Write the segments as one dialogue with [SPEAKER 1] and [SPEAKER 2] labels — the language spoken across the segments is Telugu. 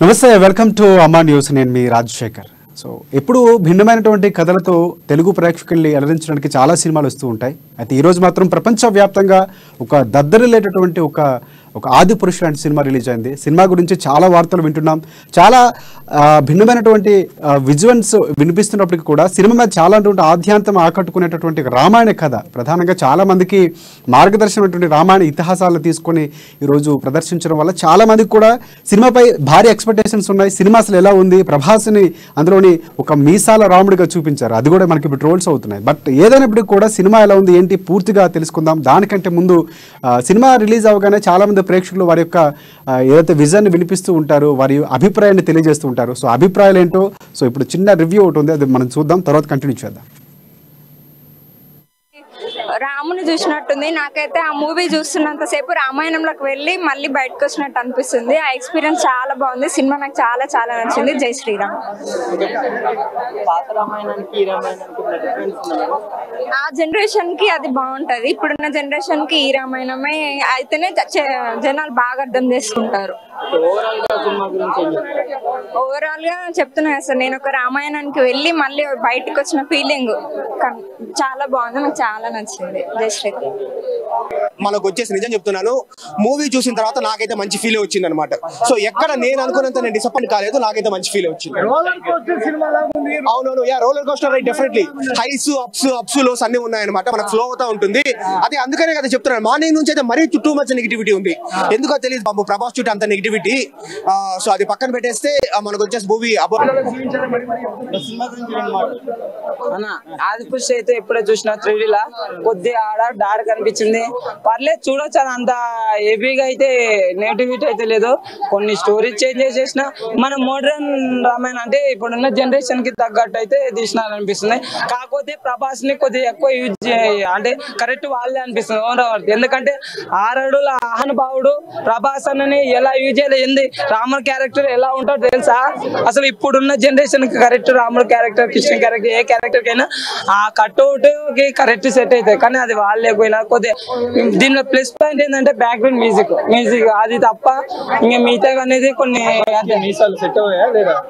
[SPEAKER 1] నమస్తే, వెల్కమ్ టు అమ్మా న్యూస్. నేను మీ రాజశేఖర్. సో ఎప్పుడు భిన్నమైనటువంటి కథలతో తెలుగు ప్రేక్షకుల్ని అలరించడానికి చాలా సినిమాలు వస్తూ ఉంటాయి. అయితే ఈరోజు మాత్రం ప్రపంచవ్యాప్తంగా ఒక దద్దరిల్లేటటువంటి ఒక ఆది పురుషు లాంటి సినిమా రిలీజ్ అయింది. సినిమా గురించి చాలా వార్తలు వింటున్నాం. చాలా భిన్నమైనటువంటి విజువల్స్ వినిపిస్తున్నప్పటికీ కూడా సినిమా మీద చాలా ఆద్యాంతం ఆకట్టుకునేటటువంటి రామాయణ కథ, ప్రధానంగా చాలా మందికి మార్గదర్శనమైనటువంటి రామాయణ ఇతిహాసాలను తీసుకొని ఈరోజు ప్రదర్శించడం వల్ల చాలా మందికి కూడా సినిమాపై భారీ ఎక్స్పెక్టేషన్స్ ఉన్నాయి. సినిమా అసలు ఎలా ఉంది, ప్రభాస్ని అందులోని ఒక మీసాల రాముడిగా చూపించారు, అది కూడా మనకి ఇప్పుడు ట్రోల్స్ అవుతున్నాయి. బట్ ఏదైనప్పటికీ కూడా సినిమా ఎలా ఉంది ఏంటి పూర్తిగా తెలుసుకుందాం. దానికంటే ముందు సినిమా రిలీజ్ అవగానే చాలా మంది ప్రేక్షకులు వారి యొక్క ఏదైతే విజన్ వినిపిస్తూ ఉంటారు, వారి అభిప్రాయాన్ని తెలియజేస్తూ ఉంటారు. సో అభిప్రాయాలు ఏంటో ఇప్పుడు చిన్న రివ్యూ ఒకటి ఉంది, అది మనం చూద్దాం, తర్వాత కంటిన్యూ చేద్దాం.
[SPEAKER 2] రాముని చూసినట్టుంది. నాకైతే ఆ మూవీ చూస్తున్నంతసేపు రామాయణంలోకి వెళ్ళి మళ్ళీ బయటకు వచ్చినట్టు అనిపిస్తుంది. ఆ ఎక్స్పీరియన్స్ చాలా బాగుంది. సినిమా నాకు చాలా చాలా నచ్చింది. జై శ్రీరామ్. ఆ జనరేషన్ కి అది బాగుంటది. ఇప్పుడున్న జనరేషన్ కి ఈ రామాయణమే అయితేనే జనాలు బాగా అర్థం చేసుకుంటారు. ఓవరాల్ గా చెప్తున్నా సార్, నేను ఒక రామాయణానికి వెళ్ళి మళ్ళీ బయటకు వచ్చిన ఫీలింగ్ చాలా బాగుంది. నాకు చాలా నచ్చింది. జై శ్రీరామ్.
[SPEAKER 3] మనకు వచ్చేసి నిజం చెప్తున్నాను, మూవీ చూసిన తర్వాత నాకైతే మంచి ఫీల్ వచ్చింది అనమాట. సో ఎక్కడ నేను అనుకున్నంత నేను డిసప్పాయింట్ కాలేదు, నాకైతే మంచి ఫీల్ వచ్చింది. అవునవును, yeah, roller coaster ride definitely. Highs ups lows అన్ని ఉన్నాయన్నమాట, మనకు ఫ్లో అవుతా ఉంటుంది. అదే అందుకనే కదా చెప్తున్నాను, మార్నింగ్ నుంచి అయితే మరీ టూ మచ్ నెగిటివిటీ ఉంది. ఎందుకో తెలియదు బాబు, ప్రభాస్ చుట్టూ అంత నెగిటివిటీ. సో అది పక్కన పెట్టేస్తే మనకు వచ్చేసి మూవీ
[SPEAKER 4] ఆది పురుష్ అయితే ఎప్పుడే చూసినా 3D లా కొద్దిగా డార్క్ అనిపించింది. పర్లేదు, చూడొచ్చు. అని అంత హెవీగా అయితే నెగిటివిటీ అయితే లేదు. కొన్ని స్టోరీస్ చేంజ్ చేసిన మన మోడర్న్ రామాయణ అంటే ఇప్పుడున్న జనరేషన్ కి తగ్గట్టు అయితే తీసినారనిపిస్తుంది. కాకపోతే ప్రభాస్ ని కొద్దిగా ఎక్కువ యూజ్ అంటే కరెక్ట్ వాళ్ళే అనిపిస్తుంది. ఎందుకంటే 6 అడుగుల ఆహనుభావుడు ప్రభాస్ అన్నని ఎలా యూజ్ చేయలేదు. రాముడు క్యారెక్టర్ ఎలా ఉంటాడో తెలుసా? అసలు ఇప్పుడున్న జనరేషన్ కి కరెక్ట్ రాముడు క్యారెక్టర్, కృష్ణ క్యారెక్టర్, ఏ క్యారెక్టర్ కైనా ఆ కట్అవుట్ కి కరెక్ట్ సెట్ అవుతాయి. కానీ అది వాళ్ళేపోయినా కొద్దిగా దీనిలో ప్లస్ పాయింట్ ఏంటంటే బ్యాక్గ్రౌండ్ మ్యూజిక్ అది తప్ప ఇంకా మిగతా అనేది కొన్ని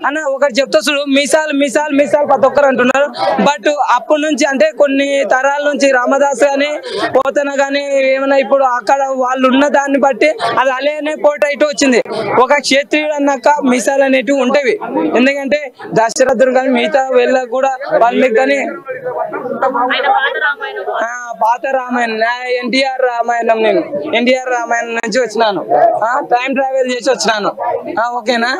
[SPEAKER 4] అన్న ఒకటి చెప్తా చూడు, మీసాలు ప్రతి ఒక్కరు అంటున్నారు. బట్ అప్పటి నుంచి అంటే కొన్ని తరాల నుంచి రామదాస్ గాని పోతన గాని ఏమైనా ఇప్పుడు అక్కడ వాళ్ళు ఉన్న దాన్ని బట్టి అది అలానే పోర్ట్రైట్ వచ్చింది. ఒక క్షత్రియుడు అన్నాక మీసాలు అనేటివి ఉంటవి. ఎందుకంటే దశరథుడు కానీ మిగతా వెళ్ళ కూడా వాళ్ళకి కానీ పాత రామాయణం ఎన్టీఆర్ రామాయణం, నేను ఎన్టీఆర్ రామాయణం నుంచి వచ్చినాను, టైం ట్రావెల్ చేసి వచ్చినాను. ఓకేనా?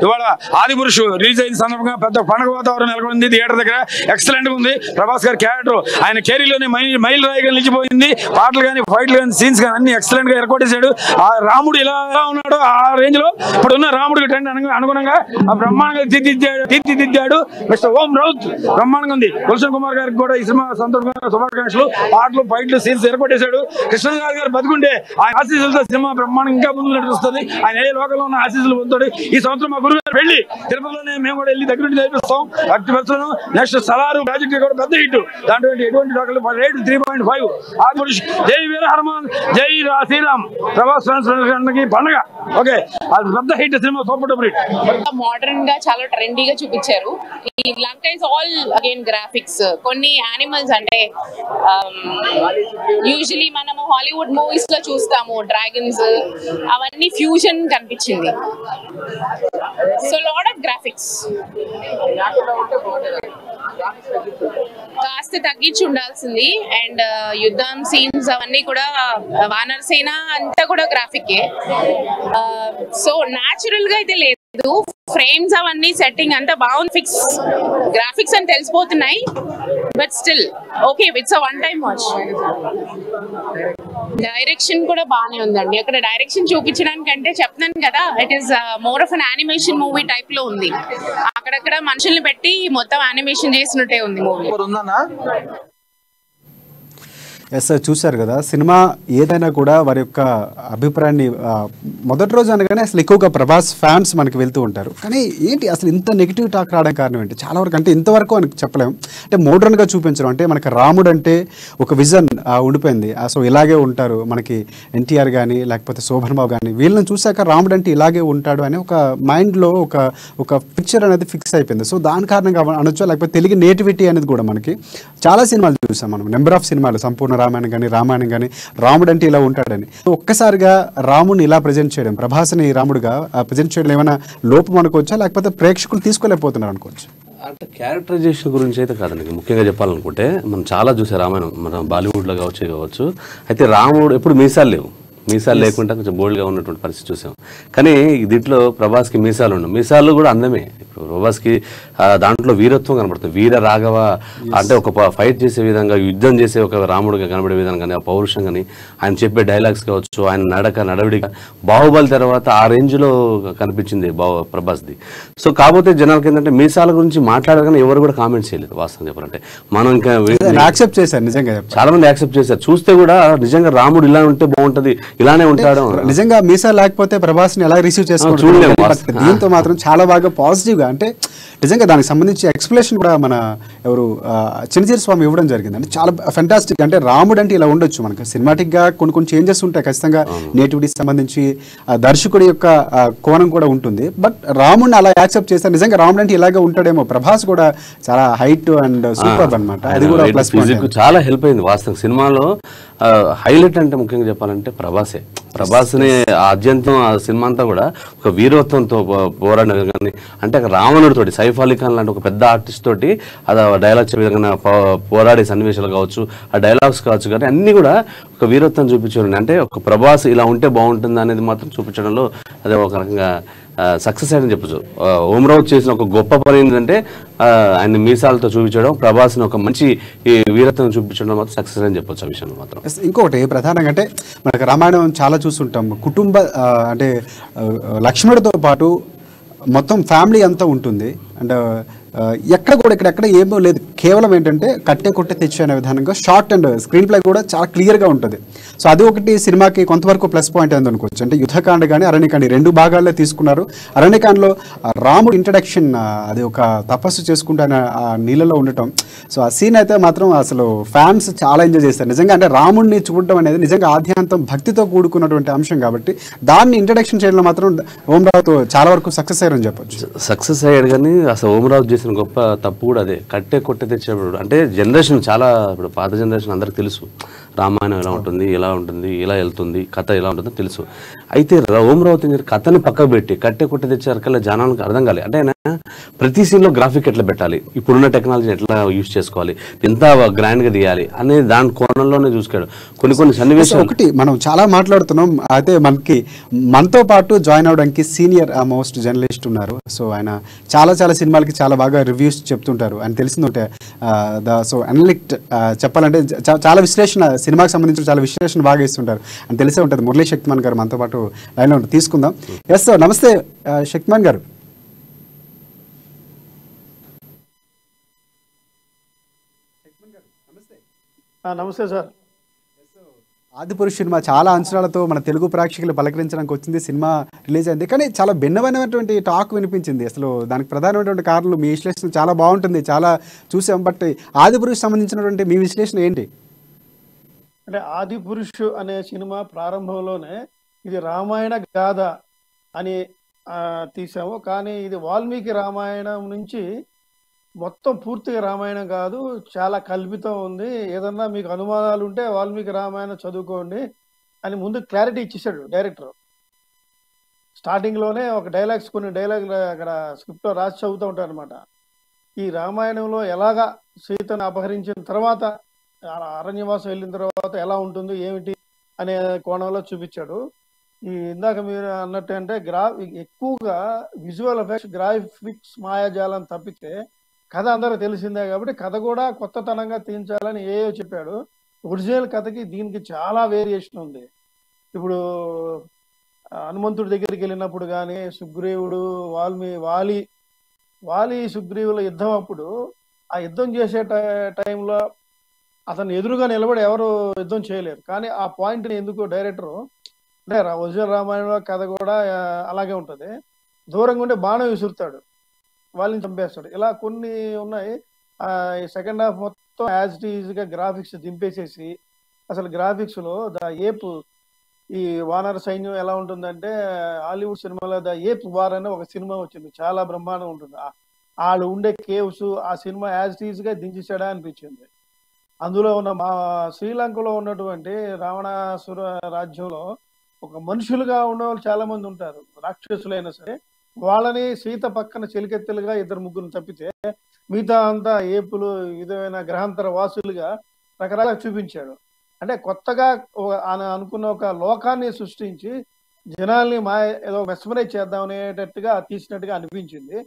[SPEAKER 5] ఇవాళ ఆది పురుషు రిలీజ్ అయిన సందర్భంగా పెద్ద పండుగ వాతావరణం నెలకొంది థియేటర్ దగ్గర. ఎక్సలెంట్ గా ఉంది. ప్రభాస్ గారి క్యారెక్టర్ ఆయన కెరీర్లోనే మైల్ రాయిగా నిలిచిపోయింది. పాటలు కానీ ఫైట్లు కానీ సీన్స్ కానీ అన్ని ఎక్సలెంట్ గా ఎరకొట్టేశాడు. ఆ రాముడు ఎలా ఉన్నాడో ఆ రేంజ్ లో ఇప్పుడున్న రాముడికి ట్రెండ్ అనుగుణంగా బ్రహ్మాండంగా తీర్చిదిద్దాడు మిస్టర్ ఓం రౌత్. బ్రహ్మాండంగా ఉంది. గుల్షన్ కుమార్ గారికి కూడా ఈ సినిమా సందర్భంగా శుభాకాంక్షలు. పాటలు ఫైట్లు సీన్స్ ఏర్పట్టేశాడు. కృష్ణ గారు బతుకుంటే ఆయన ఆశీస్సులతో సినిమా బ్రహ్మాండం ఇంకా ముందు నడుస్తుంది. ఆయన ఏ లోకంలో ఉన్న ఆశీస్సులు పొందుతాడు. ఈ సంవత్సరం మా గురువు గారు వెళ్ళి తిరుపతిలోనే మేము కూడా వెళ్ళి దగ్గర నుండి చేపిస్తాం. నెక్స్ట్ సలారు ప్రాజెక్ట్ కూడా పెద్ద హిట్. దాంట్లో ఎటువంటి రేటు 3.5. ఆది పురుష్. జై వీర హనుమాన్, జై శ్రీరామ్. ప్రభాస్ పండుగ. ఓకే, అది పెద్ద hit cinema. Super duper hit.
[SPEAKER 6] Modern గా చాలా ట్రెండీగా చూపించారు. ఈ లంక ఇస్ ఆల్ అగైన్ గ్రాఫిక్స్. కొన్ని యానిమల్స్ అంటే యూజువలీ మనము హాలీవుడ్ మూవీస్ లో చూస్తాము డ్రాగన్స్, అవన్నీ ఫ్యూజన్ కనిపించింది. సో లాట్ ఆఫ్ గ్రాఫిక్స్ కాస్త తగ్గించి ఉండాల్సింది. అండ్ యుద్ధం సీన్స్ అవన్నీ కూడా వానర్ సేన అంతా కూడా గ్రాఫికే. సో న్యాచురల్ గా అయితే లేదు. ఫ్రేమ్స్ అవన్నీ సెట్టింగ్ అంతా బాగుంది. ఫిక్స్ గ్రాఫిక్స్ అని తెలిసిపోతున్నాయి. But still okay, it's a one time watch. Direction కూడా బాగానే ఉందండి. అక్కడ డైరెక్షన్ చూపించడానికంటే చెప్తున్నాను కదా, it is more of an animation movie type లో ఉంది. అక్కడక్కడ మనుషుల్ని పెట్టి మొత్తం యానిమేషన్ చేసినట్టే ఉంది మూవీ.
[SPEAKER 1] ఎస్ సార్, చూశారు కదా సినిమా ఏదైనా కూడా వారి యొక్క అభిప్రాయాన్ని మొదటి రోజు అనగానే అసలు ఎక్కువగా ప్రభాస్ ఫ్యాన్స్ మనకి వెళ్తూ ఉంటారు. కానీ ఏంటి అసలు ఇంత నెగిటివ్ టాక్ రావడానికి కారణం ఏంటి? చాలా వరకు అంటే ఇంతవరకు అని చెప్పలేము, అంటే మోడ్రన్గా చూపించడం, అంటే మనకి రాముడు అంటే ఒక విజన్ ఉండిపోయింది. సో ఇలాగే ఉంటారు మనకి ఎన్టీఆర్ కానీ లేకపోతే శోభన్ బాబు కానీ, వీళ్ళని చూశాక రాముడు అంటే ఇలాగే ఉంటాడు అని ఒక మైండ్లో ఒక పిక్చర్ అనేది ఫిక్స్ అయిపోయింది. సో దాని కారణంగా అనొచ్చు, లేకపోతే తెలుగు నేటివిటీ అనేది కూడా మనకి చాలా సినిమాలు చూసాం మనం, నెంబర్ ఆఫ్ సినిమాలు, సంపూర్ణ రామాయణం కానీ రాముడు అంటే ఇలా ఉంటాడని. ఒక్కసారిగా రాముడిని ఇలా ప్రజెంట్ చేయడం, ప్రభాస్ని రాముడుగా ప్రజెంట్ చేయడం ఏమైనా లోపం అనుకోవచ్చా, లేకపోతే ప్రేక్షకులు తీసుకోలేకపోతున్నారు అనుకోవచ్చు?
[SPEAKER 7] అంటే క్యారెక్టరైజేషన్ గురించి అయితే కాదండి, ముఖ్యంగా చెప్పాలనుకుంటే మనం చాలా చూసే రామాయణం మన బాలీవుడ్లో కావచ్చు. అయితే రాముడు ఎప్పుడు మీసాలు లేవు, మీసాలు లేకుండా కొంచెం బోల్డ్గా ఉన్నటువంటి పరిస్థితి చూసాం. కానీ దీంట్లో ప్రభాస్కి మీసాలు ఉండవు, మీసాలు కూడా అందమే. ఇప్పుడు ప్రభాస్కి దాంట్లో వీరత్వం కనబడుతుంది, వీర రాఘవ అంటే ఒక ఫైట్ చేసే విధంగా, యుద్ధం చేసే ఒక రాముడుగా కనబడే విధంగా కానీ, ఆ పౌరుషం కానీ, ఆయన చెప్పే డైలాగ్స్ కావచ్చు, ఆయన నడవడిగా బాహుబలి తర్వాత ఆ రేంజ్లో కనిపించింది ప్రభాస్ది. సో కాకపోతే జనాలకి ఏంటంటే మీసాల గురించి మాట్లాడగానే ఎవరు కూడా కామెంట్స్ చేయలేదు. వాస్తవం చెప్పాలంటే మనం ఇంకా
[SPEAKER 1] యాక్సెప్ట్ చేశారు, నిజంగా
[SPEAKER 7] చాలా మంది యాక్సెప్ట్ చేశారు. చూస్తే కూడా నిజంగా రాముడు ఇలా ఉంటే బాగుంటది, ఇలానే ఉంటాడు.
[SPEAKER 1] నిజంగా మీసా లేకపోతే ప్రభాస్ని ఎలా రిసీవ్ చేసుకోవాలి, దీంతో మాత్రం చాలా బాగా పాజిటివ్ గా, అంటే నిజంగా దానికి సంబంధించి ఎక్స్ప్లెనేషన్ కూడా మన ఎవరు చిన్నజీర స్వామి ఇవ్వడం జరిగింది. అంటే చాలా ఫెంటాస్టిక్, అంటే రాముడు అంటే ఇలా ఉండొచ్చు, మనకి సినిమాటిక్ గా కొన్ని చేంజెస్ ఉంటాయి ఖచ్చితంగా, నేటివిటీకి సంబంధించి దర్శకుడి యొక్క కోణం కూడా ఉంటుంది. బట్ రాముడిని అలా యాక్సెప్ట్ చేస్తే నిజంగా రాముడు అంటే ఇలాగే ఉంటాడేమో. ప్రభాస్ కూడా చాలా హైట్ అండ్ సూపర్ అనమాట, అది కూడా ప్లస్ పాయింట్,
[SPEAKER 7] చాలా హెల్ప్ అయింది. వాస్తవం సినిమాలో హైలైట్ అంటే ముఖ్యంగా చెప్పాలంటే ప్రభాస్ని ఆద్యంతం ఆ సినిమా అంతా కూడా ఒక వీరత్వంతో పోరాడిన కానీ, అంటే రావణుడితోటి సైఫ్ అలీ ఖాన్ లాంటి ఒక పెద్ద ఆర్టిస్ట్ తోటి అది డైలాగ్ చెప్పే విధంగా పోరాడే సన్నివేశాలు కావచ్చు, ఆ డైలాగ్స్ కావచ్చు, కానీ అన్ని కూడా ఒక వీరత్వం చూపించారు. అంటే ఒక ప్రభాస్ ఇలా ఉంటే బాగుంటుంది అనేది మాత్రం చూపించడంలో అదే ఒక రకంగా సక్సెస్ అని చెప్పచ్చు. ఓమ్రావు చేసిన ఒక గొప్ప పని ఏంటంటే ఆయన మీసాలతో చూపించడం, ప్రభాస్ని ఒక మంచి వీరత్వం చూపించడం మాత్రం సక్సెస్ అని చెప్పొచ్చు ఆ విషయంలో మాత్రం.
[SPEAKER 1] ఇంకొకటి ప్రధానంగా అంటే మనకు రామాయణం చాలా చూస్తుంటాం, కుటుంబ అంటే లక్ష్మణుడితో పాటు మొత్తం ఫ్యామిలీ అంతా ఉంటుంది. అండ్ ఎక్కడ ఏమో లేదు, కేవలం ఏంటంటే కట్టే కొట్టే తెచ్చే అనే విధానంగా షార్ట్ అండ్ స్క్రీన్ ప్లే కూడా చాలా క్లియర్గా ఉంటుంది. సో అది ఒకటి సినిమాకి కొంతవరకు ప్లస్ పాయింట్ అయింది అనుకోవచ్చు. అంటే యుద్ధకాండ కానీ అరణ్యకాండ రెండు భాగాల్లో తీసుకున్నారు. అరణ్యకాండలో రాముడు ఇంట్రడక్షన్, అది ఒక తపస్సు చేసుకుంటూ ఆయన ఆ నీళ్ళలో ఉండటం, సో ఆ సీన్ అయితే మాత్రం అసలు ఫ్యాన్స్ చాలా ఎంజాయ్ చేస్తారు నిజంగా. అంటే రాముడిని చూడటం అనేది నిజంగా ఆద్యాంతం భక్తితో కూడుకున్నటువంటి అంశం కాబట్టి దాన్ని ఇంట్రడక్షన్ చేయడంలో మాత్రం ఓమ్రావుతో చాలా వరకు సక్సెస్ అయ్యారని చెప్పొచ్చు.
[SPEAKER 7] సక్సెస్ అయ్యాడు, కానీ అసలు ఓమ్రావు చేసిన గొప్ప తప్పు కూడా అదే, కట్టే కొట్టే తెచ్చేప్పుడు. అంటే జనరేషన్ చాలా, ఇప్పుడు పాత జనరేషన్ అందరికి తెలుసు రామాయణం ఎలా ఉంటుంది, ఇలా వెళ్తుంది, కథ ఎలా ఉంటుందో తెలుసు. అయితే ఓమ్రావు కథని పక్కకు పెట్టి కట్టే కొట్టే తెచ్చేసరికల్లా జనాలకు అర్థం కాలేదు. అంటే ఆయన ప్రతి సీన్లో గ్రాఫిక్ ఎట్లా పెట్టాలి, ఇప్పుడున్న టెక్నాలజీని ఎట్లా యూజ్ చేసుకోవాలి, ఎంత గ్రాండ్గా తీయాలి అనే దాని కోణంలోనే చూసుకాడు. కొన్ని సన్నివేశాలు
[SPEAKER 1] ఒకటి మనం చాలా మాట్లాడుతున్నాం. అయితే మనతో పాటు జాయిన్ అవడానికి సీనియర్ మోస్ట్ జర్నలిస్ట్ ఉన్నారు. సో ఆయన చాలా సినిమాలకి చాలా బాగా రివ్యూస్ చెప్తుంటారు. ఆయన తెలిసింది ఒకటే, సో అనలిట్ చెప్పాలంటే చాలా విశ్లేషణ, సినిమాకి సంబంధించిన చాలా విశ్లేషణ బాగా ఇస్తుంటారు అని తెలిసే ఉంటుంది. మురళీ శక్తిమాన్ గారు మనతో పాటు లైన్లో ఉంటుంది, తీసుకుందాం. ఎస్ సార్, నమస్తే శక్తిమాన్ గారు.
[SPEAKER 8] నమస్తే సార్.
[SPEAKER 1] ఆదిపురుష్ సినిమా చాలా అంచనాలతో మన తెలుగు ప్రేక్షకులు పలకరించడానికి వచ్చింది, సినిమా రిలీజ్ అయింది. కానీ చాలా భిన్నమైనటువంటి టాక్ వినిపించింది. అసలు దానికి ప్రధానమైనటువంటి కారణాలు, మీ విశ్లేషణ చాలా బాగుంటుంది, చాలా చూసాం. బట్ ఆదిపురుష్ సంబంధించినటువంటి మీ విశ్లేషణ ఏంటి?
[SPEAKER 8] అంటే ఆదిపురుష్ అనే సినిమా ప్రారంభంలోనే ఇది రామాయణ గాథ అని తీసాము. కానీ ఇది వాల్మీకి రామాయణం నుంచి మొత్తం పూర్తిగా రామాయణం కాదు, చాలా కల్పితం ఉంది. ఏదన్నా మీకు అనుమానాలు ఉంటే వాల్మీకి రామాయణం చదువుకోండి అని ముందు క్లారిటీ ఇచ్చేసాడు డైరెక్టర్. స్టార్టింగ్లోనే ఒక కొన్ని డైలాగులు అక్కడ స్క్రిప్ట్లో రాసి చదువుతూ ఉంటారు అనమాట. ఈ రామాయణంలో ఎలాగా సీతను అపహరించిన తర్వాత, అరణ్యవాసం వెళ్ళిన తర్వాత ఎలా ఉంటుంది ఏమిటి అనే కోణంలో చూపించాడు. ఇందాక మీరు అన్నట్టు అంటే ఎక్కువగా విజువల్ ఎఫెక్ట్స్, గ్రాఫిక్స్, మాయాజాలం తప్పితే కథ అందరూ తెలిసిందే కాబట్టి కథ కూడా కొత్తతనంగా తీయించాలని చెప్పాడు. ఒరిజినల్ కథకి దీనికి చాలా వేరియేషన్ ఉంది. ఇప్పుడు హనుమంతుడి దగ్గరికి వెళ్ళినప్పుడు కానీ, సుగ్రీవుడు వాలి సుగ్రీవుల యుద్ధం అప్పుడు, ఆ యుద్ధం చేసే టైంలో అతను ఎదురుగా నిలబడి ఎవరు యుద్ధం చేయలేరు. కానీ ఆ పాయింట్ని ఎందుకు డైరెక్టరు అంటే ఒరిజినల్ రామాయణంలో కథ కూడా అలాగే ఉంటుంది. దూరంగా ఉండే బాణం విసురుతాడు, వాళ్ళని చంపేస్తాడు. ఇలా కొన్ని ఉన్నాయి. ఈ సెకండ్ హాఫ్ మొత్తం యాజ్ ఇట్ ఈజ్గా గ్రాఫిక్స్ దింపేసేసి అసలు గ్రాఫిక్స్లో ఏపు ఈ వానర సైన్యం ఎలా ఉంటుందంటే హాలీవుడ్ సినిమాలో ఏప్ వార్ అనే ఒక సినిమా వచ్చింది, చాలా బ్రహ్మాండం ఉంటుంది. వాళ్ళు ఉండే కేవ్స్ ఆ సినిమా యాజ్ ఇట్ ఈజ్గా దించేసాడా అనిపించింది. అందులో ఉన్న మా శ్రీలంకలో ఉన్నటువంటి రావణాసుర రాజ్యంలో ఒక మనుషులుగా ఉన్నవాళ్ళు చాలా మంది ఉంటారు, రాక్షసులైనా సరే. వాళ్ళని సీత పక్కన చెలికెత్తెలుగా 2-3 తప్పితే మిగతా అంతా ఏపులు విధమైన గ్రహాంతర వాసులుగా రకరకాల చూపించాడు. అంటే కొత్తగా అనుకున్న ఒక లోకాన్ని సృష్టించి జనాల్ని ఏదో మెస్మరైజ్ చేద్దాం అనేటట్టుగా తీసినట్టుగా అనిపించింది.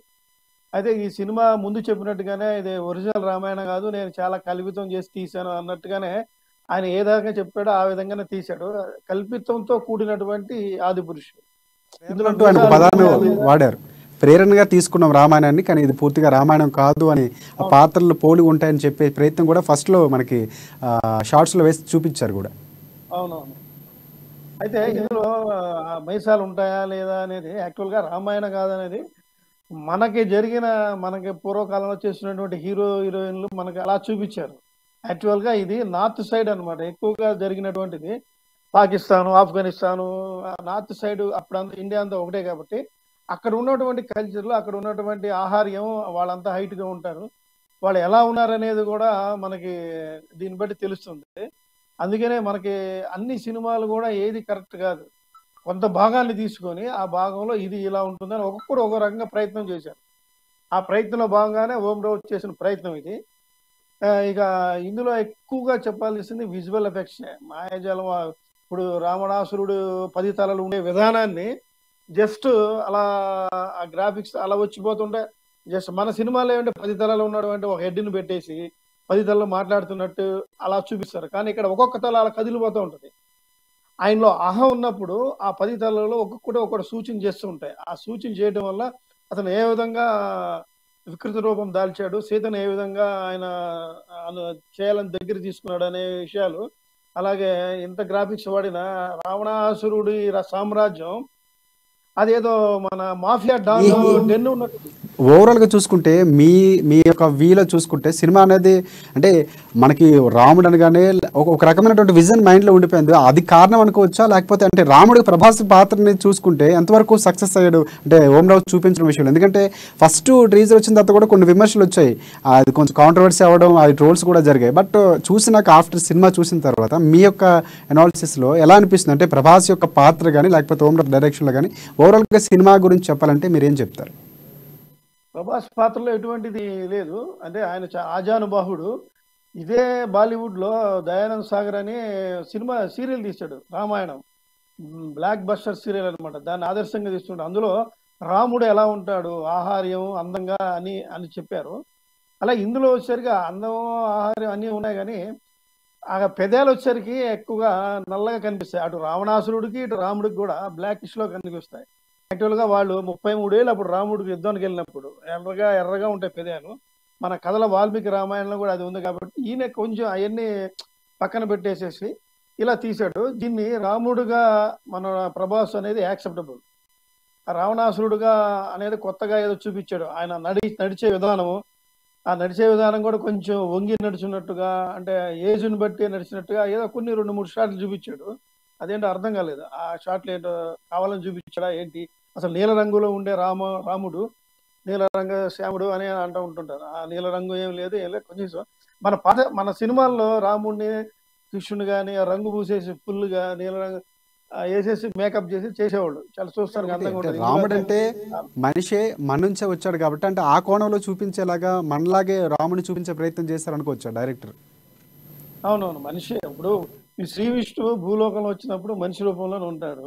[SPEAKER 8] అయితే ఈ సినిమా ముందు చెప్పినట్టుగానే ఇది ఒరిజినల్ రామాయణం కాదు, నేను చాలా కల్పితం చేసి తీశాను అన్నట్టుగానే ఆయన ఏ విధంగా చెప్పాడో ఆ విధంగానే తీశాడు. కల్పితంతో కూడినటువంటి ఆది పురుషుడు. ఇందులో
[SPEAKER 1] ఆయన ఒక పదాన్ని వాడారు, ప్రేరణగా తీసుకున్నాం రామాయణాన్ని, కానీ ఇది పూర్తిగా రామాయణం కాదు అని, ఆ పాత్రలు పోలి ఉంటాయని చెప్పే ప్రయత్నం కూడా ఫస్ట్లో మనకి షార్ట్స్లో వేసి చూపించారు కూడా.
[SPEAKER 8] అవునవును. అయితే ఇందులో మైసాలు ఉంటాయా లేదా అనేది యాక్చువల్గా రామాయణం కాదనేది మనకి పూర్వకాలంలో చేస్తున్నటువంటి హీరో హీరోయిన్లు మనకి అలా చూపించారు. యాక్చువల్గా ఇది నార్త్ సైడ్ అనమాట ఎక్కువగా జరిగినటువంటిది. పాకిస్తాను, ఆఫ్ఘనిస్తాను, నార్త్ సైడ్ అప్పుడంతా ఇండియా అంతా ఒకటే కాబట్టి అక్కడ ఉన్నటువంటి కల్చర్లో అక్కడ ఉన్నటువంటి ఆహార్యం వాళ్ళంతా హైట్గా ఉంటారు, వాళ్ళు ఎలా ఉన్నారనేది కూడా మనకి దీన్ని బట్టి తెలుస్తుంది. అందుకనే మనకి అన్ని సినిమాలు కూడా ఏది కరెక్ట్ కాదు, కొంత భాగాన్ని తీసుకొని ఆ భాగంలో ఇది ఇలా ఉంటుందని ఒక్కొక్కరు ఒక రకంగా ప్రయత్నం చేశారు. ఆ ప్రయత్నంలో భాగంగానే ఓం రావు చేసిన ప్రయత్నం ఇది. ఇక ఇందులో ఎక్కువగా చెప్పాల్సింది విజువల్ ఎఫెక్ట్స్. మాయాజాలం ఇప్పుడు రావణాసురుడు 10 తలలు ఉండే విధానాన్ని జస్ట్ అలా ఆ గ్రాఫిక్స్ అలా వచ్చిపోతుంటే జస్ట్ మన సినిమాలో ఏమంటే 10 తలలు ఉన్నటువంటి ఒక హెడ్ని పెట్టేసి 10 తలలు మాట్లాడుతున్నట్టు అలా చూపిస్తారు. కానీ ఇక్కడ ఒక్కొక్క తల అలా కదిలిపోతూ ఉంటుంది. ఆయనలో అహం ఉన్నప్పుడు ఆ 10 తలలో ఒక్కొక్కటి సూచన చేస్తూ ఉంటాయి. ఆ సూచన చేయడం వల్ల అతను ఏ విధంగా వికృత రూపం దాల్చాడు, సీతను ఏ విధంగా ఆయన చేయాలని దగ్గర తీసుకున్నాడు అనే విషయాలు. అలాగే ఇంత గ్రాఫిక్స్ వాడిన రావణాసురుడి సామ్రాజ్యం అదేదో మన మాఫియా డాన్ డెన్ ఉన్నట్టు.
[SPEAKER 1] ఓవరాల్గా చూసుకుంటే మీ యొక్క వీలో చూసుకుంటే సినిమా అనేది అంటే మనకి రాముడు అనగానే ఒక రకమైనటువంటి విజన్ మైండ్లో ఉండిపోయింది. అది కారణం అనుకోవచ్చా, లేకపోతే అంటే రాముడి ప్రభాస్ పాత్రని చూసుకుంటే ఎంతవరకు సక్సెస్ అయ్యాడు అంటే ఓం రావు చూపించిన విషయంలో? ఎందుకంటే ఫస్ట్ టీజర్ వచ్చిన తర్వాత కూడా కొన్ని విమర్శలు వచ్చాయి, అది కొంచెం కాంట్రవర్సీ అవ్వడం, అది ట్రోల్స్ కూడా జరిగాయి. బట్ చూసినాక ఆఫ్టర్ సినిమా చూసిన తర్వాత మీ యొక్క అనాలిసిస్లో ఎలా అనిపిస్తుంది? అంటే ప్రభాస్ యొక్క పాత్ర కానీ లేకపోతే ఓం రావు డైరెక్షన్లో కానీ ఓవరాల్గా సినిమా గురించి చెప్పాలంటే మీరేం చెప్తారు?
[SPEAKER 8] ప్రభాస్ పాత్రలో ఎటువంటిది లేదు, అంటే ఆయన ఆజానుబాహుడు. ఇదే బాలీవుడ్లో దయానంద్ సాగర్ అని సీరియల్ తీశాడు రామాయణం, బ్లాక్ బస్టర్ సీరియల్ అనమాట. దాన్ని ఆదర్శంగా తీసుకుంటాడు. అందులో రాముడు ఎలా ఉంటాడు, ఆహార్యం అందంగా అని చెప్పారు. అలా ఇందులో వచ్చేసరికి అందం ఆహార్యం అన్నీ ఉన్నాయి, కానీ ఆ పెదాలు వచ్చేసరికి ఎక్కువగా నల్లగా కనిపిస్తాయి. అటు రావణాసురుడికి ఇటు రాముడికి కూడా బ్లాకిష్లో కనిపిస్తాయి. యాక్చువల్గా వాళ్ళు 33 ఏళ్ళు అప్పుడు రాముడికి యుద్ధానికి వెళ్ళినప్పుడు ఎర్రగా ఉంటాయి పెదాలు. మన కథల వాల్మీకి రామాయణంలో కూడా అది ఉంది కాబట్టి ఈయన కొంచెం అవన్నీ పక్కన పెట్టేసేసి ఇలా తీశాడు. దీన్ని రాముడుగా మన ప్రభాస్ అనేది యాక్సెప్టబుల్, రావణాసురుడుగా అనేది కొత్తగా ఏదో చూపించాడు. ఆయన నడిచే విధానము, ఆ నడిచే విధానం కూడా కొంచెం వంగి నడిచినట్టుగా, అంటే ఏజ్ని బట్టి నడిచినట్టుగా ఏదో కొన్ని 2-3 షాట్లు చూపించాడు. అదేంటో అర్థం కాలేదు. ఆ షాట్లు ఏంటో కావాలని చూపించాడా ఏంటి? అసలు నీల రంగులో ఉండే రాముడు నీలరంగ శ్యాముడు అని అంటూ ఉంటుంటారు. ఆ నీల రంగు ఏం లేదు, కొంచెం మన సినిమాల్లో రాముడిని కృష్ణుని కానీ రంగు పూసేసి ఫుల్గా నీల రంగు వేసేసి మేకప్ చేసి చేసేవాళ్ళు, చాలా చూస్తానికి అందంగా ఉంటుంది.
[SPEAKER 1] రాముడు అంటే మనిషే మన నుంచే వచ్చాడు కాబట్టి అంటే ఆ కోణంలో చూపించేలాగా మనలాగే రాముడిని చూపించే ప్రయత్నం చేస్తారు అనుకోవచ్చా డైరెక్టర్?
[SPEAKER 8] అవునవును, మనిషే. ఇప్పుడు ఈ శ్రీ విష్ణువు భూలోకంలో వచ్చినప్పుడు మనిషి రూపంలోనే ఉంటాడు.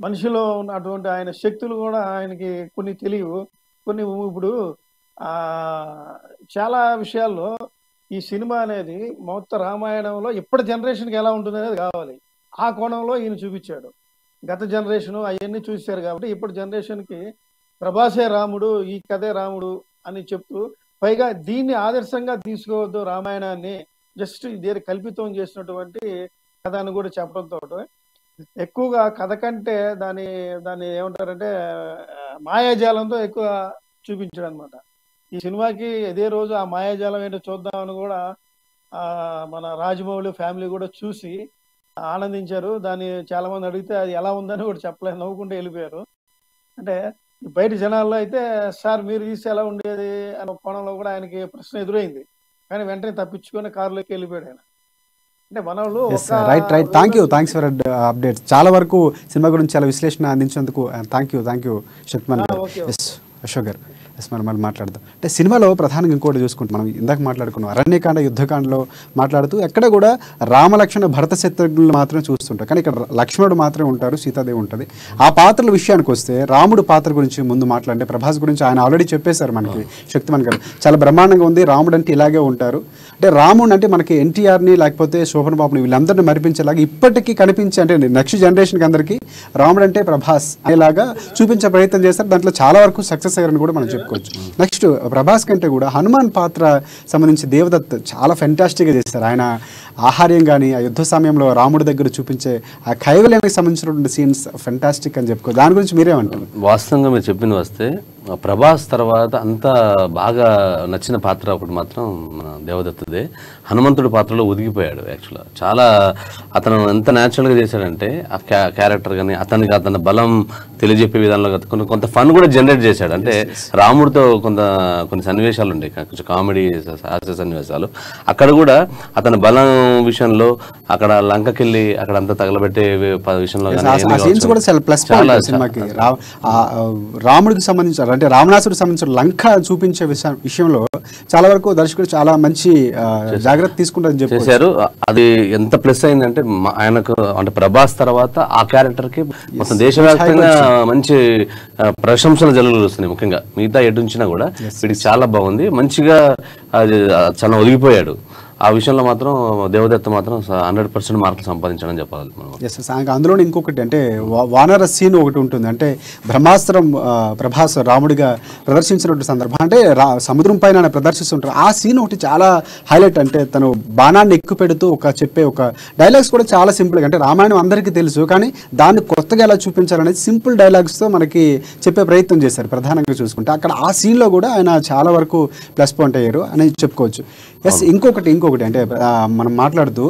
[SPEAKER 8] మనిషిలో ఉన్నటువంటి ఆయన శక్తులు కూడా ఆయనకి కొన్ని తెలియవు, కొన్ని ఇప్పుడు చాలా విషయాల్లో ఈ సినిమా అనేది మొత్తం రామాయణంలో ఇప్పటి జనరేషన్కి ఎలా ఉంటుంది అనేది కావాలి. ఆ కోణంలో ఈయన చూపించాడు. గత జనరేషను అవన్నీ చూశారు కాబట్టి ఇప్పటి జనరేషన్కి ప్రభాసే రాముడు, ఈ కథే రాముడు అని చెప్తూ, పైగా దీన్ని ఆదర్శంగా తీసుకోవద్దు రామాయణాన్ని, జస్ట్ ఇదే కల్పితం చేసినటువంటి కథ అని కూడా చెప్పడంతో ఎక్కువగా కథ కంటే దాని ఏమంటారంటే మాయాజాలంతో ఎక్కువ చూపించాడు అనమాట. ఈ సినిమాకి ఇదే రోజు ఆ మాయాజాలం ఏంటో చూద్దామని కూడా మన రాజమౌళి ఫ్యామిలీ కూడా చూసి ఆనందించారు. దాన్ని చాలా మంది అడిగితే అది ఎలా ఉందని కూడా చెప్పలేదు, నవ్వుకుంటూ వెళ్ళిపోయారు. అంటే బయట జనాల్లో అయితే సార్ మీరు తీసి ఎలా ఉండేది అనే కోణంలో కూడా ఆయనకి ప్రశ్న ఎదురైంది. కానీ వెంటనే తప్పించుకొని కారులోకి వెళ్ళిపోయాడు ఆయన. అంటే మనోళ్ళు
[SPEAKER 1] రైట్ థ్యాంక్స్ ఫర్ అప్డేట్. చాలా వరకు సినిమా గురించి చాలా విశ్లేషణ అందించేందుకు థ్యాంక్ యూ శక్తిమన్ గారు. అశోక్ గారు మనం మళ్ళీ మాట్లాడదాం. అంటే సినిమాలో ప్రధానంగా ఇంకోటి చూసుకుంటాం, మనం ఇందాక మాట్లాడుకున్నాం అరణ్యకాండ యుద్ధకాండలో మాట్లాడుతూ ఎక్కడ కూడా రామలక్ష్మణ భరత శత్రుఘ్నులు మాత్రమే చూస్తుంటారు, కానీ ఇక్కడ లక్ష్మణుడు మాత్రమే ఉంటారు, సీతాదేవి ఉంటుంది. ఆ పాత్రల విషయానికి వస్తే రాముడు పాత్ర గురించి ముందు మాట్లాడంటే ప్రభాస్ గురించి ఆయన ఆల్రెడీ చెప్పేశారు మనకి శక్తిమన్ గారు, చాలా బ్రహ్మాండంగా ఉంది. రాముడు అంటే ఇలాగే ఉంటారు, అంటే రాముడు అంటే మనకి ఎన్టీఆర్ని లేకపోతే శోభన్ బాబుని వీళ్ళందరినీ మరిపించేలాగా ఇప్పటికీ కనిపించే, అంటే నెక్స్ట్ జనరేషన్కి అందరికీ రాముడు అంటే ప్రభాస్ అనేలాగా చూపించే ప్రయత్నం చేస్తారు. దాంట్లో చాలా వరకు సక్సెస్ అయ్యారని కూడా మనం చెప్పుకోవచ్చు. నెక్స్ట్ ప్రభాస్ కంటే కూడా హనుమాన్ పాత్ర సంబంధించి దేవదత్ చాలా ఫెంటాస్టిక్గా చేస్తారు. ఆయన ఆహార్యం కానీ ఆ యుద్ధ సమయంలో రాముడి దగ్గర చూపించే ఆ కైవల్యానికి సంబంధించినటువంటి సీన్స్ ఫెంటాస్టిక్ అని చెప్పుకో. దాని గురించి మీరేమంటారు?
[SPEAKER 7] వాస్తవంగా మీరు చెప్పింది వస్తే ప్రభాస్ తర్వాత అంత బాగా నచ్చిన పాత్ర ఒకటి మాత్రం మన దేవదత్తుదే. హనుమంతుడి పాత్రలో ఒదిగిపోయాడు. యాక్చువల్గా చాలా అతను ఎంత న్యాచురల్గా చేశాడంటే ఆ క్యారెక్టర్ కానీ అతని బలం తెలియజెప్పే విధానంలో కొంత ఫన్ కూడా జనరేట్ చేశాడు. అంటే రాముడితో కొన్ని సన్నివేశాలు ఉంటాయి, కొంచెం కామెడీ హాస్య సన్నివేశాలు. అక్కడ కూడా అతని బలం విషయంలో అక్కడ లంకకెళ్ళి అక్కడ అంతా తగలబెట్టే విషయంలో
[SPEAKER 1] రాముడికి సంబంధించిన అంటే రావణాసుడికి సంబంధించిన లంక చూపించే విషయంలో చాలా వరకు దర్శకుడు చాలా మంచి జాగ్రత్త తీసుకుంటారని చెప్పారు.
[SPEAKER 7] అది ఎంత ప్లస్ అయిందంటే ఆయనకు అంటే ప్రభాస్ తర్వాత ఆ క్యారెక్టర్ కి మొత్తం దేశవ్యాప్తంగా మంచి ప్రశంసలు జల్లులు వస్తున్నాయి. ముఖ్యంగా మిగతా ఎటుంచినా కూడా వీడికి చాలా బాగుంది, మంచిగా చాలా ఒదిగిపోయాడు. ఆ విషయంలో మాత్రం దేవదత్త మాత్రం 100% మార్కులు సంపాదించాలని చెప్పాలి.
[SPEAKER 1] అందులో ఇంకొకటి అంటే వానర సీన్ ఒకటి ఉంటుంది, అంటే బ్రహ్మాస్త్రం ప్రభాస్ రాముడిగా ప్రదర్శించినటువంటి సందర్భం, అంటే సముద్రం పైన ప్రదర్శిస్తుంటారు. ఆ సీన్ ఒకటి చాలా హైలైట్. అంటే తను బాణాన్ని ఎక్కువ పెడుతూ చెప్పే ఒక డైలాగ్స్ కూడా చాలా సింపుల్గా, అంటే రామాయణం అందరికీ తెలుసు కానీ దాన్ని కొత్తగా ఎలా చూపించాలనేది సింపుల్ డైలాగ్స్తో మనకి చెప్పే ప్రయత్నం చేశారు. ప్రధానంగా చూసుకుంటే అక్కడ ఆ సీన్లో కూడా ఆయన చాలా వరకు ప్లస్ పాయింట్ అయ్యారు అని చెప్పుకోవచ్చు. ఇంకొకటి అంటే మనం మాట్లాడుతూ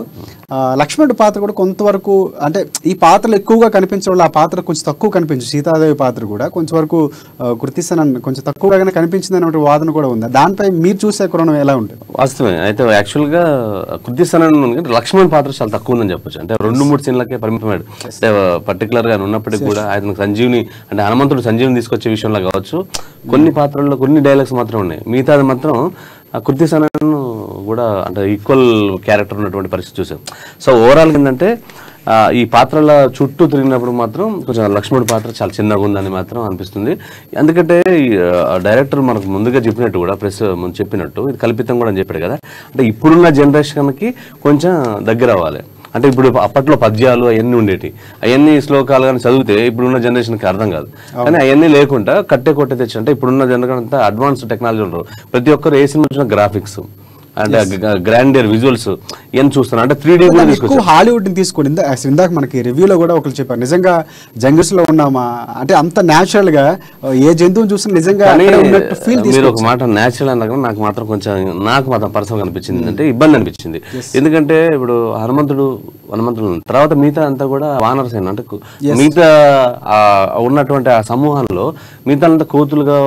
[SPEAKER 1] లక్ష్మణుడి పాత్ర కూడా కొంతవరకు, అంటే ఈ పాత్రలు ఎక్కువగా కనిపించడం వల్ల ఆ పాత్ర కొంచెం తక్కువ కనిపించు, సీతాదేవి పాత్ర కూడా కొంచెం వరకు కృతిసనన్ కొంచెం తక్కువగానే కనిపించింది అనే వాదన కూడా ఉంది. దానిపై మీరు చూసే కోణం ఎలా ఉంటుంది?
[SPEAKER 7] వాస్తవమే. అయితే యాక్చువల్గా కృతిసనన్ లక్ష్మణ్ పాత్ర చాలా తక్కువ ఉందని చెప్పొచ్చు. అంటే 2-3 సీన్లకే పరిమితమయ్యాడు. అంటే పర్టికులర్గా ఉన్నప్పటికీ కూడా ఆయన సంజీవిని అంటే హనుమంతుడు సంజీవిని తీసుకొచ్చే విషయంలో కావచ్చు, కొన్ని పాత్రల్లో కొన్ని డైలాగ్స్ మాత్రం ఉన్నాయి. మిగతాది మాత్రం కృతిసనన్ కూడా అంటే ఈక్వల్ క్యారెక్టర్ ఉన్నటువంటి పరిస్థితి చూసాం. సో ఓవరాల్ ఏంటంటే ఈ పాత్రల చుట్టూ తిరిగినప్పుడు మాత్రం కొంచెం లక్ష్మణుడి పాత్ర చాలా చిన్నగా ఉందని మాత్రం అనిపిస్తుంది. ఎందుకంటే డైరెక్టర్ మనకు ముందుగా చెప్పినట్టు కూడా ప్రెస్ ముందు చెప్పినట్టు ఇది కల్పితం కూడా అని చెప్పాడు కదా. అంటే ఇప్పుడున్న జనరేషన్కి కొంచెం దగ్గర అవ్వాలి. అంటే ఇప్పుడు అప్పట్లో పద్యాలు అవన్నీ ఉండేవి, అవన్నీ శ్లోకాలు కానీ చదివితే ఇప్పుడున్న జనరేషన్కి అర్థం కాదు. కానీ అవన్నీ లేకుండా కొట్టే తెచ్చి, అంటే ఇప్పుడున్న జనరేషన్ అంతా అడ్వాన్స్ టెక్నాలజీ ఉంటారు. ప్రతి ఒక్కరు ఏ సినిమా వచ్చిన గ్రాఫిక్స్ అంటే గ్రాండియర్ విజువల్స్ ఏం చూస్తున్నారు, అంటే 3D
[SPEAKER 1] హాలీవుడ్ ని తీసుకోండి. ఇందాక మనకి రివ్యూలో కూడా ఒకరు చెప్పారు, నిజంగా జంగిల్స్ లో ఉన్నామా అంటే అంత న్యాచురల్ గా ఏ జంతువుని చూసినా నిజంగా
[SPEAKER 7] మీరు ఒక మాట న్యాచురల్ అన్నా నాకు మాత్రం పర్సనల్ అనిపించింది, అంటే ఇబ్బంది అనిపించింది. ఎందుకంటే ఇప్పుడు హనుమంతుడు తర్వాత మిగతా అంతా కూడా వానరసేన, అంటే మిగతా ఉన్నటువంటి ఆ సమూహంలో మిగతా అంతా కోతులుగా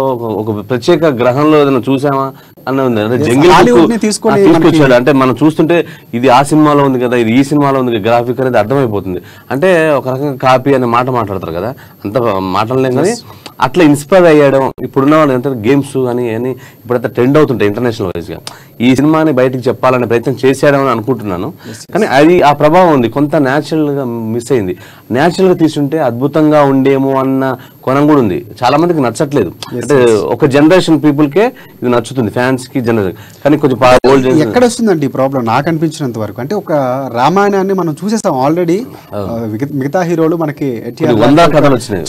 [SPEAKER 7] ఒక ప్రత్యేక గ్రహంలో ఏదైనా చూసామా అన్న ఉంది. అంటే జంగిల్ తీసుకొచ్చాడు, అంటే మనం చూస్తుంటే ఇది ఆ సినిమాలో ఉంది కదా, ఇది ఈ సినిమాలో ఉంది, గ్రాఫిక్ అనేది అర్థమైపోతుంది. అంటే ఒక రకంగా కాపీ అనే మాట మాట్లాడతారు కదా, అంత మాట్లాడలేం కానీ అట్లా ఇన్స్పైర్ అయ్యడం. ఇప్పుడున్న వాళ్ళు ఏంటంటే గేమ్స్ అని ఇప్పుడైతే ట్రెండ్ అవుతుంటాయి ఇంటర్నేషనల్ వైజ్గా. ఈ సినిమాని బయటికి చెప్పాలనే ప్రయత్నం చేసాడని అనుకుంటున్నాను, కానీ అది ఆ ప్రభావం ఉంది, కొంత న్యాచురల్గా మిస్ అయింది. న్యాచురల్గా తీసుంటే అద్భుతంగా ఉండేమో అన్న కోణం కూడా ఉంది. చాలా మందికి నచ్చట్లేదు, అంటే ఒక జనరేషన్ పీపుల్కే ఇది నచ్చుతుంది, ఫ్యాన్స్కి జనరేషన్. కానీ కొంచెం
[SPEAKER 1] ఎక్కడ వస్తుందండి ఈ ప్రాబ్లం నాకు అనిపించినంత వరకు? అంటే ఒక రామాయణాన్ని మనం చూసేస్తాం ఆల్రెడీ, మిగతా హీరోలు మనకి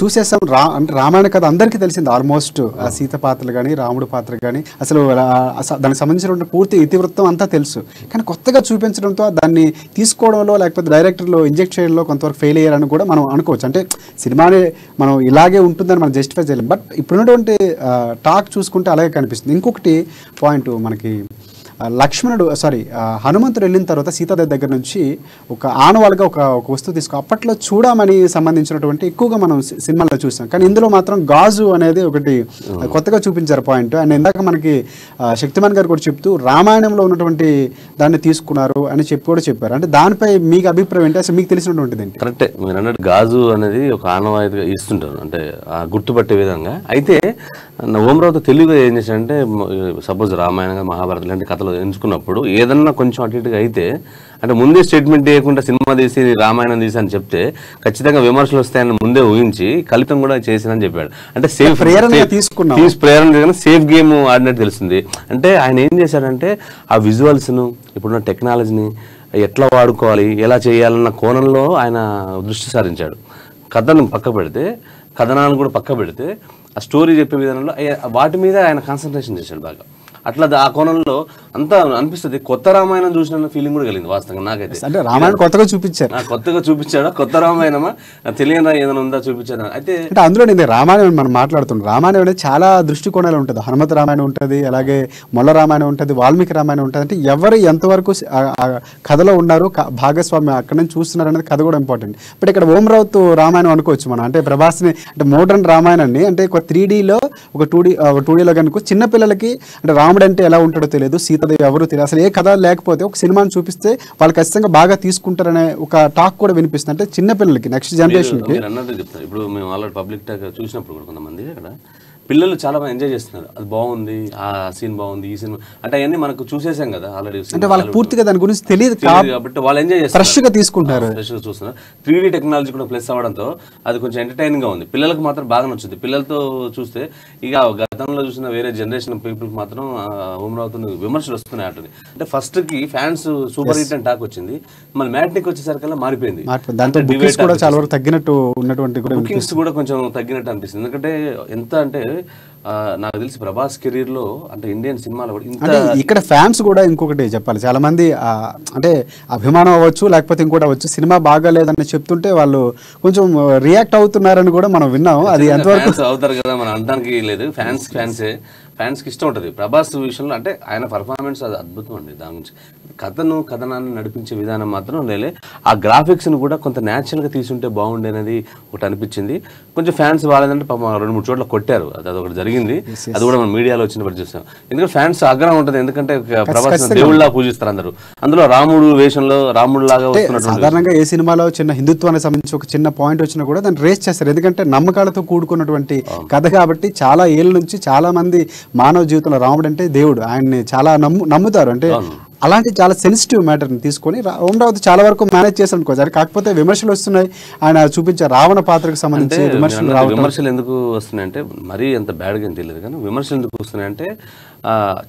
[SPEAKER 1] చూసేస్తాం. అంటే రామాయణ కథ అందరికీ తెలిసింది ఆల్మోస్ట్. సీత పాత్రలు కానీ రాముడు పాత్ర కానీ అసలు దానికి సంబంధించిన పూర్తి ఇతివృత్తం అంతా తెలుసు. కానీ కొత్తగా చూపించడంతో దాన్ని తీసుకోవడంలో లేకపోతే డైరెక్టర్లో ఇంజెక్ట్ చేయడంలో కొంతవరకు ఫెయిల్ అయ్యారని కూడా మనం అనుకోవచ్చు. అంటే సినిమాని మనం ఇలాగే ఉంటుందని మనం జస్టిఫై చేయలేం. బట్ ఇప్పుడున్నటువంటి టాక్ చూసుకుంటే అలాగే కనిపిస్తుంది. ఇంకొకటి పాయింట్ మనకి హనుమంతుడు వెళ్ళిన తర్వాత సీతాదేవి దగ్గర నుంచి ఒక ఆనవాళ్ళుగా ఒక వస్తువు అప్పట్లో చూడమని సంబంధించినటువంటి ఎక్కువగా మనం సినిమాలో చూసాం. కానీ ఇందులో మాత్రం గాజు అనేది ఒకటి కొత్తగా చూపించారు పాయింట్. అండ్ ఇందాక మనకి శక్తిమాన్ గారు కూడా చెప్తూ రామాయణంలో ఉన్నటువంటి దాన్ని తీసుకున్నారు అని కూడా చెప్పారు. అంటే దానిపై మీకు అభిప్రాయం ఏంటి? అసలు మీకు తెలిసినటువంటిది ఏంటి?
[SPEAKER 7] కరెక్టే మీరు అన్నట్టు గాజు అనేది ఒక ఆనవాయితీగా ఇస్తుంటారు, అంటే గుర్తుపట్టే విధంగా. అయితే ఓమరావుతో తెలుగుగా ఏం చేశాడంటే, సపోజ్ రామాయణ మహాభారతం లాంటి కథలు ఎంచుకున్నప్పుడు ఏదన్నా కొంచెం అటు ఇటుగా అయితే, అంటే ముందే స్టేట్మెంట్ చేయకుండా సినిమా తీసి రామాయణం తీసి అని చెప్తే ఖచ్చితంగా విమర్శలు వస్తాయని ముందే ఊహించి కలితం కూడా చేసిందని చెప్పాడు. అంటే సేఫ్ ప్రేరణ సేఫ్ గేమ్ ఆడినట్టు తెలుస్తుంది. అంటే ఆయన ఏం చేశాడంటే ఆ విజువల్స్ను ఇప్పుడున్న టెక్నాలజీని ఎట్లా వాడుకోవాలి, ఎలా చేయాలన్న కోణంలో ఆయన దృష్టి సారించాడు. కథను పక్క పెడితే, కథనాలను కూడా పక్క పెడితే, ఆ స్టోరీ చెప్పే విధానంలో వాటి మీద ఆయన కాన్సన్ట్రేషన్ చేశాడు బాగా. అట్లా ఆ కోణంలో అంతా అనిపిస్తుంది. కొత్త రామాయణం చూసిన ఫీలింగ్ కూడా కలిగింది వాస్తవంగా నాకైతే.
[SPEAKER 1] అంటే రామాయణం కొత్తగా
[SPEAKER 7] చూపించాడా, కొత్త రామాయణమా, తెలియని ఏదైనా ఉందా చూపించాడా? అయితే
[SPEAKER 1] అంటే అందులో నేను రామాయణం మనం మాట్లాడుతున్నాం. రామాయణం అనేది చాలా దృష్టికోణాలు ఉంటుంది. హనుమత రామాయణం ఉంటుంది, అలాగే మొల్ల రామాయణం ఉంటుంది, వాల్మీకి రామాయణం ఉంటుంది. అంటే ఎవరు ఎంతవరకు కథలో ఉన్నారు, భాగస్వామి అక్కడ నుంచి చూస్తున్నారు అనేది కథ కూడా ఇంపార్టెంట్. బట్ ఇక్కడ ఓమరావుతో రామాయణం అనుకోవచ్చు మనం. అంటే ప్రభాస్ని అంటే మోడర్న్ రామాయణాన్ని అంటే ఒక 3Dలో ఒక 2Dలో కనుక చిన్నపిల్లలకి అంటే రాముడు అంటే ఎలా ఉంటాడో తెలియదు, సీతాదేవి ఎవరు తెలియదు, అసలు ఏ కథ లేకపోతే ఒక సినిమాని చూపిస్తే వాళ్ళు ఖచ్చితంగా బాగా తీసుకుంటారనే ఒక టాక్ కూడా వినిపిస్తుంది. అంటే చిన్నపిల్లలకి నెక్స్ట్ జనరేషన్కి
[SPEAKER 7] చెప్తారు. ఇప్పుడు మేము ఆల్రెడీ పబ్లిక్ టాక్ చూసినప్పుడు కూడా కొంతమంది అక్కడ పిల్లలు చాలా మంది ఎంజాయ్ చేస్తున్నారు. అది బాగుంది, ఆ సీన్ బాగుంది, ఈ సీన్ అంటే అవన్నీ మనకు చూసేసాం కదా ఆల్రెడీ.
[SPEAKER 1] అంటే వాళ్ళకి పూర్తిగా దాని గురించి తెలియదు
[SPEAKER 7] కాబట్టి వాళ్ళు ఎంజాయ్ చేస్తారు,
[SPEAKER 1] ఫ్రెష్ గా తీసుకుంటారు,
[SPEAKER 7] ఫ్రెష్ గా చూస్తున్నారు. 3D టెక్నాలజీ కూడా ప్లస్ అవ్వడంతో అది కొంచెం ఎంటర్టైనింగ్ గా ఉంది. పిల్లలకు మాత్రం బాగా నచ్చుంది. పిల్లలతో చూస్తే ఇక గతంలో చూసిన వేరే జనరేషన్ పీపుల్ మాత్రం ఓమరావుతో విమర్శలు వస్తున్నాయి అంటుంది. అంటే ఫస్ట్ కి ఫ్యాన్స్ సూపర్ హిట్ అని టాక్ వచ్చింది, మళ్ళీ మ్యాట్నిక్ వచ్చేసరికల్లా మారిపోయింది.
[SPEAKER 1] దాంతో బుకింగ్స్ కూడా చాలా వరకు తగ్గినట్టు ఉన్నటువంటి
[SPEAKER 7] బుకింగ్స్ కూడా కొంచెం తగ్గినట్టు అనిపిస్తుంది. ఎందుకంటే ఎంత అంటే నాకు తెలిసి ప్రభాస్ కెరీర్ లో అంటే ఇండియన్ సినిమాలో
[SPEAKER 1] అంటే ఇక్కడ ఫ్యాన్స్ కూడా ఇంకొకటి చెప్పాలి, చాలా మంది అంటే అభిమానం అవ్వచ్చు లేకపోతే ఇంకోటి అవ్వచ్చు, సినిమా బాగాలేదని చెప్తుంటే వాళ్ళు కొంచెం రియాక్ట్ అవుతున్నారని కూడా మనం విన్నాము. అది ఎంతవరకు
[SPEAKER 7] అవుతారు కదా మనం అనడానికి లేదు. ఫ్యాన్స్కి ఇష్టం ఉంటుంది ప్రభాస్ విషయంలో. అంటే ఆయన పర్ఫార్మెన్స్ అది అద్భుతం అండి. దాని నుంచి కథనాన్ని నడిపించే విధానం మాత్రం లేలే. ఆ గ్రాఫిక్స్ని కూడా కొంత న్యాచురల్గా తీసుంటే బాగుండే అనేది ఒకటి అనిపించింది. కొంచెం ఫ్యాన్స్ బాగాలేదంటే 2-3 చోట్ల కొట్టారు, అది ఒకటి జరిగింది. అది కూడా మనం మీడియాలో వచ్చినప్పుడు చూస్తాం. ఎందుకంటే ఫ్యాన్స్ ఆగ్రహం ఉంటుంది, ఎందుకంటే ప్రభాస్ దేవుళ్ళ పూజిస్తారు అందరూ. అందులో రాముడు వేషంలో రాముడు లాగా వస్తున్నట్టు.
[SPEAKER 1] సాధారణంగా ఏ సినిమాలో చిన్న హిందుత్వానికి సంబంధించి ఒక చిన్న పాయింట్ వచ్చినా కూడా దాన్ని రేస్ చేస్తారు, ఎందుకంటే నమ్మకాలతో కూడుకున్నటువంటి కథ కాబట్టి. చాలా ఏళ్ళ నుంచి చాలా మంది మానవ జీవితంలో రాముడు అంటే దేవుడు, ఆయన్ని చాలా నమ్ముతారు. అంటే అలాంటి చాలా సెన్సిటివ్ మ్యాటర్ని తీసుకొని ఓమరావు చాలా వరకు మేనేజ్ చేశారు అనుకోవచ్చు. కాకపోతే విమర్శలు వస్తున్నాయి, ఆయన చూపించే రావణ పాత్రకు సంబంధించి
[SPEAKER 7] విమర్శలు ఎందుకు వస్తున్నాయంటే, మరీ ఎంత బ్యాడ్గా అని తెలియదు కానీ విమర్శలు ఎందుకు వస్తున్నాయంటే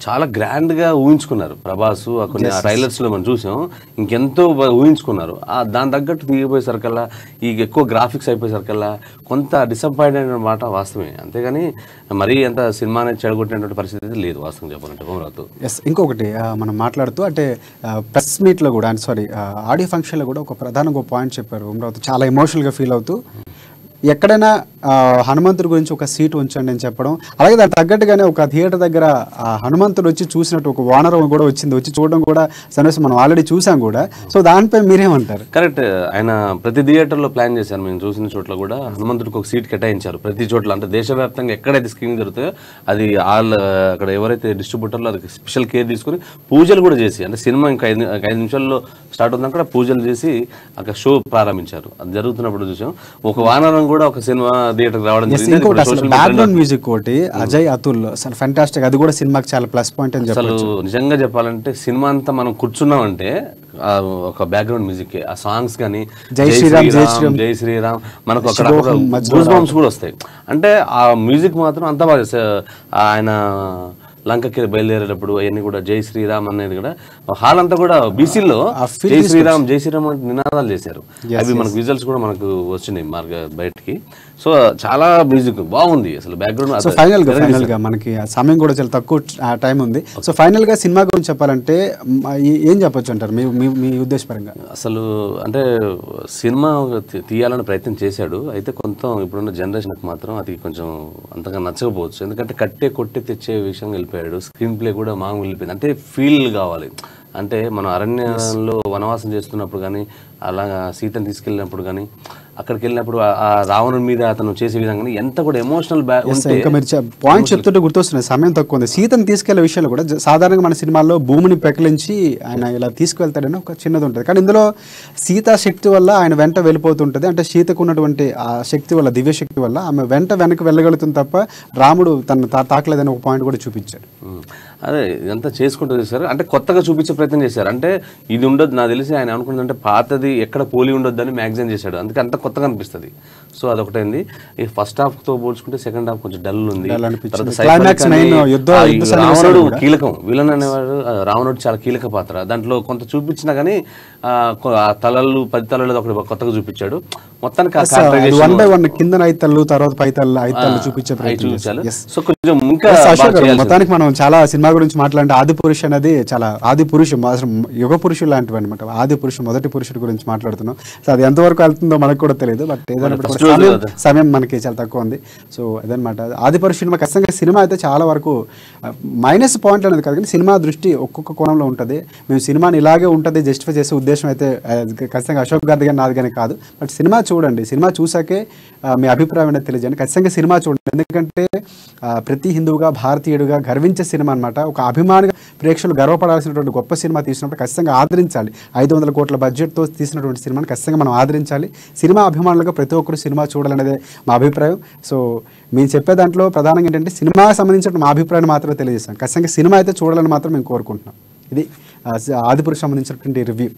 [SPEAKER 7] చాలా గ్రాండ్గా ఊహించుకున్నారు ప్రభాస్. కొన్ని ట్రైలర్స్లో మనం చూసాం, ఇంకెంతో ఊహించుకున్నారు. దాని తగ్గట్టు దిగిపోయేసరికల్లా ఈ ఎక్కువ గ్రాఫిక్స్ అయిపోయేసరికల్లా కొంత డిసప్పాయింట్ అయిన మాట వాస్తవమే. అంతేగాని మరీ ఎంత సినిమాని చెడగొట్టినటువంటి పరిస్థితి లేదు వాస్తవం చెప్పాలంటే ఓమరావుతో.
[SPEAKER 1] ఇంకొకటి మనం మాట్లాడుతూ అంటే ప్రెస్ మీట్లో కూడా ఆడియో ఫంక్షన్లో కూడా ఒక ప్రధానంగా పాయింట్ చెప్పారు ఓమరావుతో, చాలా ఎమోషనల్గా ఫీల్ అవుతూ ఎక్కడైనా హనుమంతుడి గురించి ఒక సీట్ ఉంచండి అని చెప్పడం. అలాగే దానికి తగ్గట్టుగానే ఒక థియేటర్ దగ్గర హనుమంతుడు వచ్చి చూసినట్టు ఒక వానరం కూడా వచ్చి చూడడం కూడా సన్నివేశం మనం ఆల్రెడీ చూసాం కూడా. సో దానిపై మీరేమంటారు?
[SPEAKER 7] కరెక్ట్, ఆయన ప్రతి థియేటర్లో ప్లాన్ చేశారు. మేము చూసిన చోట్ల కూడా హనుమంతుడికి ఒక సీట్ కేటాయించారు ప్రతి చోట్ల. అంటే దేశవ్యాప్తంగా ఎక్కడైతే స్క్రీనింగ్ జరుగుతాయో అది అక్కడ ఎవరైతే డిస్ట్రిబ్యూటర్లో అది స్పెషల్ కేర్ తీసుకుని పూజలు కూడా చేసి, అంటే సినిమా ఇంకా 5 నిమిషాల్లో స్టార్ట్ అవుతుంది అక్కడ పూజలు చేసి అక్కడ షో ప్రారంభించారు. అది జరుగుతున్నప్పుడు చూసాం. ఒక వానరం కూడా ఒక సినిమా థియేటర్ రావడం జరిగింది.
[SPEAKER 1] బ్యాక్గ్రౌండ్ మ్యూజిక్ ఒకటి అజయ్ అతుల్ అసలు ఫ్యాంటాస్టిక్, అది కూడా సినిమాకి చాలా ప్లస్ పాయింట్ అని చెప్పాలి.
[SPEAKER 7] అసలు నిజంగా చెప్పాలంటే సినిమా అంతా మనం కూర్చున్నామంటే ఒక బ్యాక్గ్రౌండ్ మ్యూజిక్, ఆ సాంగ్స్ కానీ జై శ్రీరామ్ మనకు అక్కడ గూస్ బంప్స్ కూడా వస్తాయి. అంటే ఆ మ్యూజిక్ మాత్రం అంత బాగా ఆయన లంకకి బయలుదేరేటప్పుడు అవన్నీ కూడా జై శ్రీరామ్ అనేది కూడా హాల్ అంతా కూడా బీసీలో జై శ్రీరామ్ అంటే నినాదాలు చేశారు. అవి మనకు విజువల్స్ కూడా మనకు వచ్చినాయి బయటికి. సో చాలా మ్యూజిక్ బాగుంది అసలు బ్యాక్గ్రౌండ్.
[SPEAKER 1] సో ఫైనల్ గా మనకి సమయం కూడా చాలా తక్కువ టైం ఉంది. సో ఫైనల్ గా సినిమా గురించి చెప్పాలంటే ఏం చెప్పొచ్చు అంటారు మీ ఉద్దేశపరంగా?
[SPEAKER 7] అసలు అంటే సినిమా తీయాలని ప్రయత్నం చేశాడు, అయితే కొంత ఇప్పుడున్న జనరేషన్కి మాత్రం అది కొంచెం అంతగా నచ్చకపోవచ్చు. ఎందుకంటే కట్టే కొట్టే తెచ్చే విషయం వెళ్ళిపోయాడు. స్క్రీన్ ప్లే కూడా మామూలు వెళ్ళిపోయింది. అంటే ఫీల్ కావాలి, అంటే మనం అరణ్యంలో వనవాసం చేస్తున్నప్పుడు కానీ అలాగా సీతను తీసుకెళ్ళినప్పుడు కానీ అక్కడికి వెళ్ళినప్పుడు ఆ రావణుడి మీద అతను చేసే విధంగా ఎంత కూడా ఎమోషనల్
[SPEAKER 1] ఇంకా మీరు పాయింట్ చెప్తుంటే గుర్తొస్తున్నాయి. సమయం తక్కువ ఉంది. సీతను తీసుకెళ్లే విషయాలు కూడా సాధారణంగా మన సినిమాల్లో భూమిని పెకలించి ఆయన ఇలా తీసుకువెళ్తాడని ఒక చిన్నది ఉంటుంది, కానీ ఇందులో సీతా శక్తి వల్ల ఆయన వెంట వెళ్ళిపోతుంటుంది. అంటే సీతకు ఉన్నటువంటి ఆ శక్తి వల్ల, దివ్య శక్తి వల్ల ఆమె వెనక్కి వెళ్ళగలుగుతుంది తప్ప రాముడు తను తాకలేదని ఒక పాయింట్ కూడా చూపించాడు.
[SPEAKER 7] అదే ఇదంతా చేసుకుంటూ చేశారు. అంటే కొత్తగా చూపించే ప్రయత్నం చేశారు. అంటే ఇది ఉండొద్దు, నాకు తెలిసి ఆయన అనుకుంటుందంటే పాతది ఎక్కడ పోలి ఉండొద్దని మ్యాగజైన్ చేశాడు, అందుకే అంత కొత్తగా అనిపిస్తుంది. సో అదొకటైంది. ఈ ఫస్ట్ హాఫ్ తో పోల్చుకుంటే సెకండ్ హాఫ్ కొంచెం డల్ ఉంది. రావణుడు కీలకం, విలన్ అనేవాడు రావణుడు చాలా కీలక పాత్ర. దాంట్లో కొంత చూపించినా కానీ తలలు 10 తలలు ఒకటి కొత్తగా చూపించాడు. మొత్తానికి
[SPEAKER 1] కింద 5 తల్లు తర్వాత 5 తల్లు చూపించే
[SPEAKER 7] చూపించాలి. సో కొంచెం ఇంకా
[SPEAKER 1] మొత్తానికి మనం చాలా సినిమా గురించి మాట్లాడే ఆది పురుష్ అనేది చాలా ఆది పురుషు యుగ పురుషుడు లాంటివి అనమాట. ఆది పురుషు మొదటి పురుషుడి గురించి మాట్లాడుతున్నాం. సో అది ఎంతవరకు వెళ్తుందో మనకు కూడా తెలియదు, బట్ ఏదైనా సమయం మనకి చాలా తక్కువ ఉంది. సో అదనమాట ఆది పురుషు సినిమా. ఖచ్చితంగా సినిమా అయితే చాలా వరకు మైనస్ పాయింట్లు అనేది కాదు, కానీ సినిమా దృష్టి ఒక్కొక్క కోణంలో ఉంటుంది. మేము సినిమాని ఇలాగే ఉంటుంది జస్టిఫై చేసే ఉద్దేశం అయితే ఖచ్చితంగా అశోక్ గారిది కానీ నాది కానీ కాదు. బట్ సినిమా చూడండి, సినిమా చూసాకే మీ అభిప్రాయం అనేది తెలియజేయండి. ఖచ్చితంగా సినిమా చూడండి, ఎందుకంటే ప్రతి హిందువుగా భారతీయుడుగా గర్వించే సినిమా అనమాట. ఒక అభిమానిగా ప్రేక్షకులు గర్వపడాల్సినటువంటి గొప్ప సినిమా తీసినప్పుడు ఖచ్చితంగా ఆదరించాలి. 500 కోట్ల బడ్జెట్తో తీసినటువంటి సినిమాని ఖచ్చితంగా మనం ఆదరించాలి. సినిమా అభిమానులుగా ప్రతి ఒక్కరు సినిమా చూడాలనేదే మా అభిప్రాయం. సో మేము చెప్పే దాంట్లో ప్రధానంగా ఏంటంటే సినిమా సంబంధించిన మా అభిప్రాయాన్ని మాత్రమే తెలియజేస్తాం. ఖచ్చితంగా సినిమా అయితే చూడాలని మాత్రం మేము కోరుకుంటున్నాం. ఇది ఆదిపురుషు సంబంధించినటువంటి రివ్యూ.